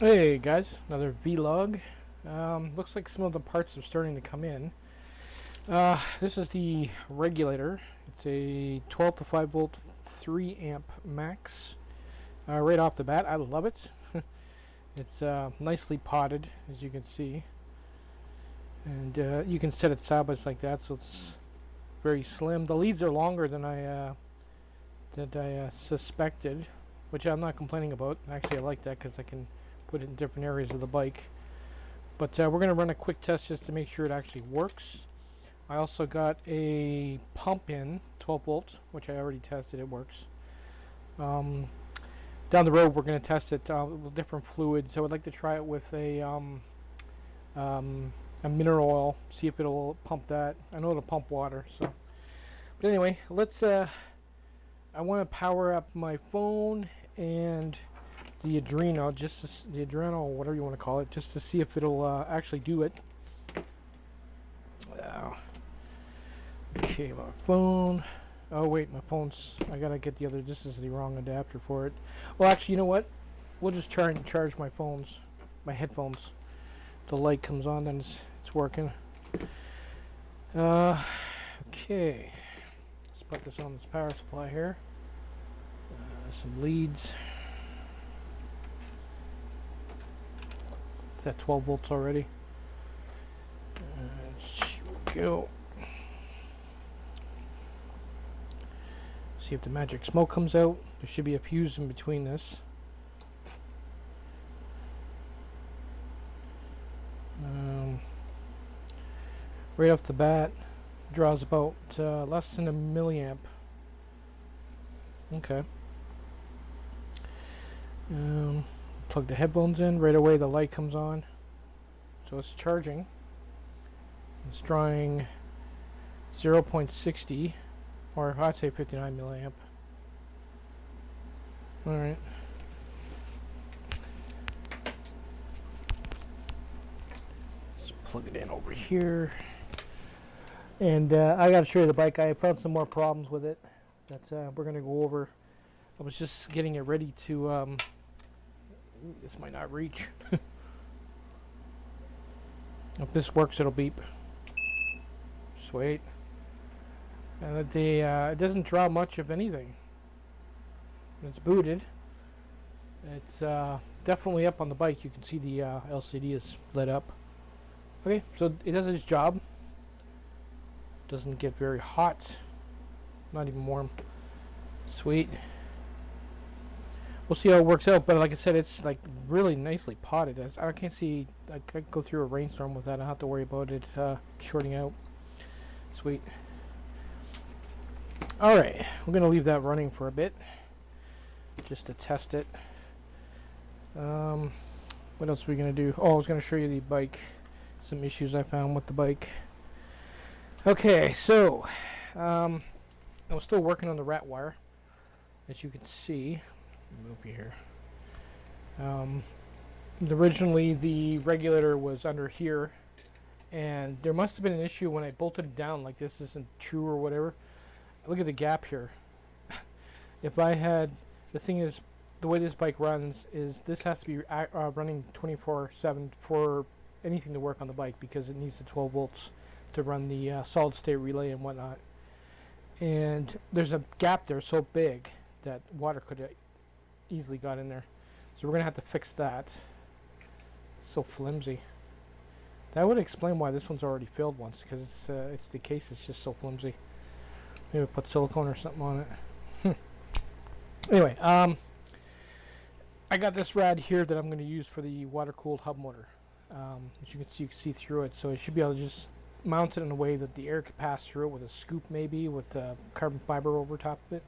Hey guys, another vlog. Looks like some of the parts are starting to come in. This is the regulator. It's a 12 to 5 volt 3 amp max. Right off the bat, I love it. It's nicely potted, as you can see, and you can set it sideways like that, so it's very slim. The leads are longer than I suspected, which I'm not complaining about. Actually, I like that because I can put it in different areas of the bike. But we're going to run a quick test just to make sure it actually works. I also got a pump in, 12 volts, which I already tested. It works. Down the road, we're going to test it with different fluids. I would like to try it with a mineral oil, see if it'll pump that. I know it'll pump water. So, but anyway, let's. I want to power up my phone and the Adreno, the Adreno, whatever you want to call it, just to see if it'll actually do it. Okay, my phone. Oh wait, my phone's. I gotta get the other. This is the wrong adapter for it. Well, actually, you know what? We'll just try and charge my phones, my headphones. The light comes on, then it's working. Okay. Let's put this on this power supply here. Some leads. It's at 12 volts already. Here we go. See if the magic smoke comes out. There should be a fuse in between this. Right off the bat, draws about less than a milliamp. Okay. Plug the headphones in. Right away, the light comes on. So it's charging. It's drawing 0.60, or I'd say 59 milliamp. All right. Let's plug it in over here. And I got to show you the bike. I found some more problems with it that we're going to go over. I was just getting it ready to. This might not reach. If this works, it'll beep. Sweet. And it doesn't draw much of anything. It's booted. It's definitely up on the bike. You can see the LCD is lit up. Okay, so it does its job. Doesn't get very hot. Not even warm. Sweet. We'll see how it works out, but like I said, it's like really nicely potted. I can't see. I could go through a rainstorm with that. I don't have to worry about it shorting out. Sweet. All right, we're gonna leave that running for a bit, just to test it. What else are we gonna do? Oh, I was gonna show you the bike. Some issues I found with the bike. Okay, so I was still working on the rat wire, as you can see. Move here. Originally, the regulator was under here, and there must have been an issue when I bolted it down. Like this isn't true or whatever. Look at the gap here. If I had, the thing is, the way this bike runs is this has to be running 24/7 for anything to work on the bike because it needs the 12 volts to run the solid state relay and whatnot. And there's a gap there so big that water could have easily got in there. So we're gonna have to fix that. It's so flimsy. That would explain why this one's already filled once, because it's the case is just so flimsy. Maybe put silicone or something on it. Anyway, I got this rad here that I'm going to use for the water-cooled hub motor. As you can see through it, so I should be able to just mount it in a way that the air could pass through it with a scoop, maybe with carbon fiber over top of it.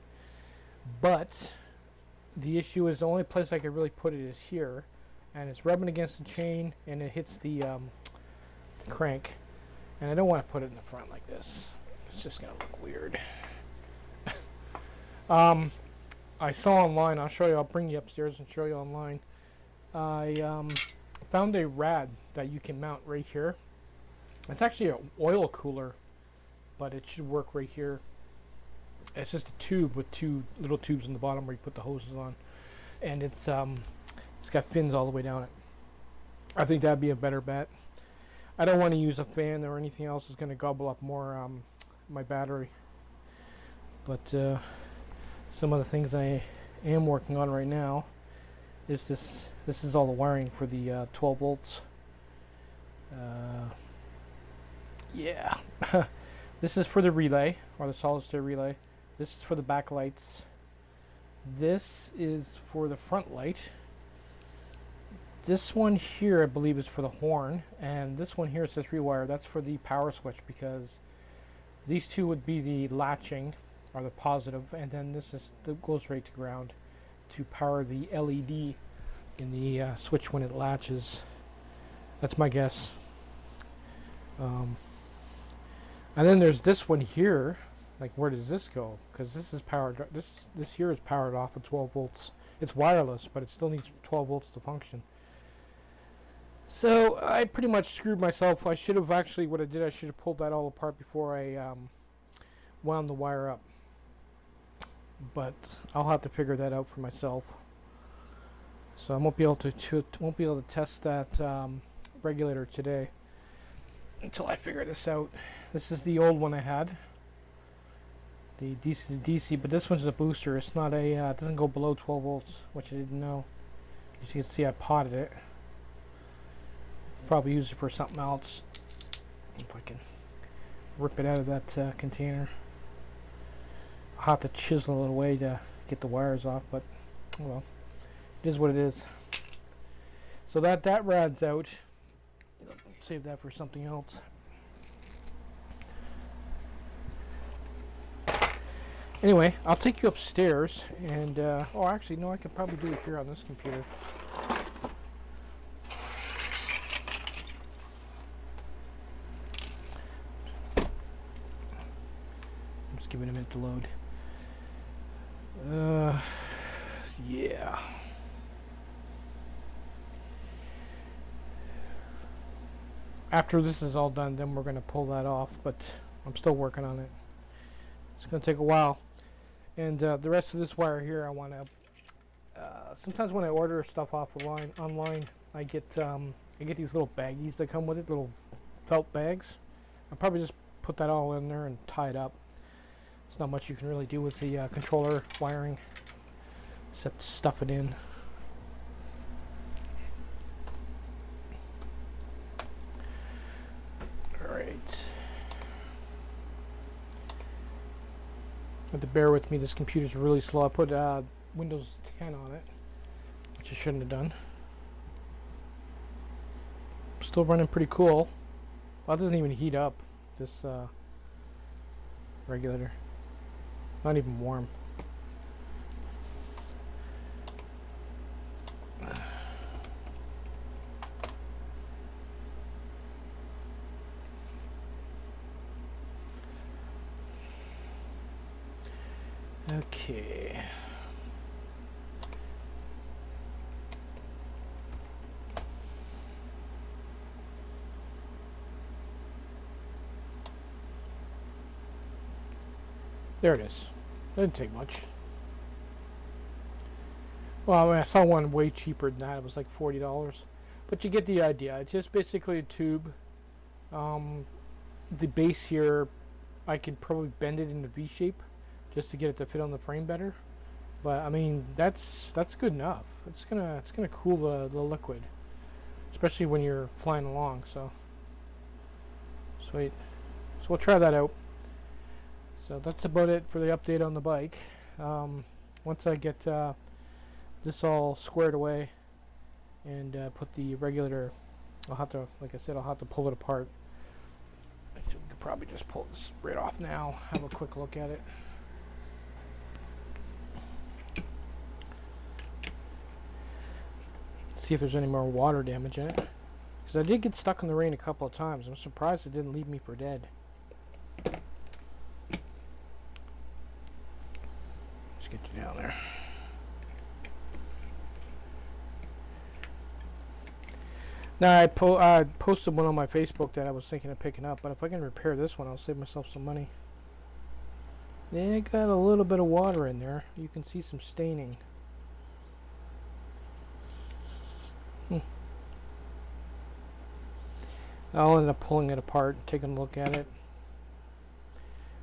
But the issue is the only place I could really put it is here, and it's rubbing against the chain, and it hits the crank, and I don't want to put it in the front like this. It's just gonna look weird. I saw online. I'll show you. I'll bring you upstairs and show you online. I found a rad that you can mount right here. It's actually an oil cooler, but it should work right here. It's just a tube with two little tubes in the bottom where you put the hoses on, and it's got fins all the way down it. I think that'd be a better bet. I don't want to use a fan or anything else that's going to gobble up more my battery. But some of the things I am working on right now is this. This is all the wiring for the 12 volts. Yeah. This is for the relay, or the solid state relay. This is for the backlights. This is for the front light. This one here, I believe, is for the horn, and this one here says rewire. That's for the power switch, because these two would be the latching, or the positive, and then this is that goes right to ground to power the LED in the switch when it latches. That's my guess. And then there's this one here. Like, where does this go? Because this is powered. This here is powered off of 12 volts. It's wireless, but it still needs 12 volts to function. So I pretty much screwed myself. I should have actually, what I did, I should have pulled that all apart before I wound the wire up. But I'll have to figure that out for myself. So I won't be able to test that regulator today until I figure this out. This is the old one I had, the DC to DC, but this one's a booster. It's not a. It doesn't go below 12 volts, which I didn't know. As you can see, I potted it. Probably use it for something else. If I can rip it out of that container. I'll have to chisel it away to get the wires off, but well, it is what it is. So that rad's out. Save that for something else. Anyway, I'll take you upstairs, and oh, actually, no, I could probably do it here on this computer. Just give it a minute to load. Yeah. After this is all done, then we're going to pull that off, but I'm still working on it. It's going to take a while. And the rest of this wire here, I want to... sometimes when I order stuff off the line, online, I get these little baggies that come with it, little felt bags. I'll probably just put that all in there and tie it up. There's not much you can really do with the controller wiring, except stuff it in. Alright. Have to bear with me, this computer's really slow. I put Windows 10 on it, which I shouldn't have done. Still running pretty cool. Well, it doesn't even heat up, this regulator. Not even warm. Okay. There it is. Didn't take much. Well, I mean, I saw one way cheaper than that. It was like $40. But you get the idea. It's just basically a tube. The base here, I could probably bend it into V shape just to get it to fit on the frame better. But I mean, that's good enough. It's gonna cool the liquid, especially when you're flying along. So sweet. So we'll try that out. So that's about it for the update on the bike. Once I get this all squared away and put the regulator, I'll have to, like I said, I'll have to pull it apart. Actually, we could probably just pull this right off now. Have a quick look at it. See if there's any more water damage in it. Because I did get stuck in the rain a couple of times. I'm surprised it didn't leave me for dead. Let's get you down there. Now I posted one on my Facebook that I was thinking of picking up, but if I can repair this one, I'll save myself some money. Yeah, it got a little bit of water in there. You can see some staining. I'll end up pulling it apart, taking a look at it,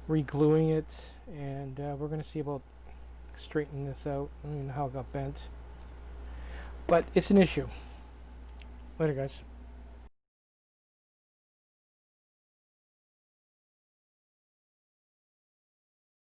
re-gluing it, and we're going to see about straightening this out. I don't even know how it got bent. But it's an issue. Later, guys.